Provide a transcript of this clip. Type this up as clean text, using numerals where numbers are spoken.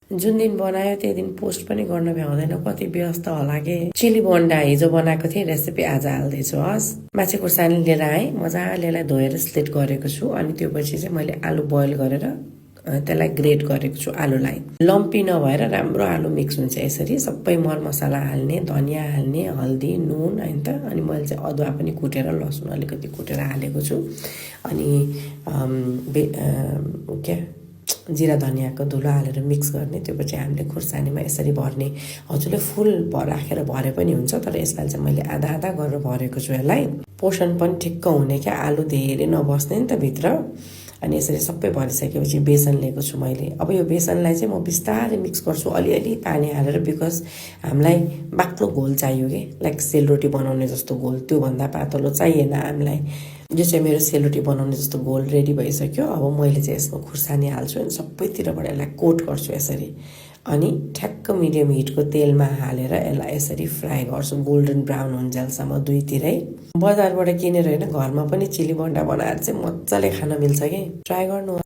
जुन दिन बनायो त्यो दिन पोस्ट पनि गर्न भ्याउँदैन, कति व्यस्त होला के। चिली बोन्डा हिजो बनाएको थिएँ, रेसिपी आज हाल्दैछु। हस्, माछा खुर्सानी लिएर आएँ, मजाले यसलाई धोएर स्लिट गरेको छु। अनि त्यो पछि चाहिँ मैले आलु बोइल गरेर त्यसलाई ग्रेट गरेको छु। आलुलाई लम्पी नभएर राम्रो आलु मिक्स हुन्छ यसरी। सबै मरमसला हाल्ने, धनियाँ हाल्ने, हल्दी, नुन होइन त। अनि मैले चाहिँ अदुवा पनि कुटेर, लसुन अलिकति कुटेर हालेको छु। अनि क्या जिरा धनियाँको धुलो हालेर मिक्स गर्ने। त्यो पछि हामीले खुर्सानीमा यसरी भर्ने। हजुरले फुल राखेर भरे पनि हुन्छ, तर यसपालि चाहिँ मैले आधा आधा गरेर भरेको छु। यसलाई पोषण पनि ठिक्क हुने क्या, आलु धेरै नबस्ने नि त भित्र। अनि यसरी सबै भरिसकेपछि बेसन लिएको छु मैले। अब यो बेसनलाई चाहिँ म बिस्तारै मिक्स गर्छु, अलिअलि पानी हालेर, बिकज हामीलाई बाक्लो घोल चाहियो कि, लाइक सेलरोटी बनाउने जस्तो घोल, त्योभन्दा पातलो चाहिएन हामीलाई। यो चाहिँ मेरो सेलरोटी बनाउने जस्तो घोल रेडी भइसक्यो। अब मैले चाहिँ यसमा खुर्सानी हाल्छु अनि सबैतिरबाट यसलाई कोट गर्छु यसरी। अनि ठ्याक्क मिडियम हिटको तेलमा हालेर यसलाई यसरी फ्राई गर्छु, गोल्डन ब्राउन हुन्जेलसम्म दुईतिरै। बजारबाट किनेर होइन, घरमा पनि चिली बोन्डा बनाएर चाहिँ मजाले खान मिल्छ कि, ट्राई गर्नु।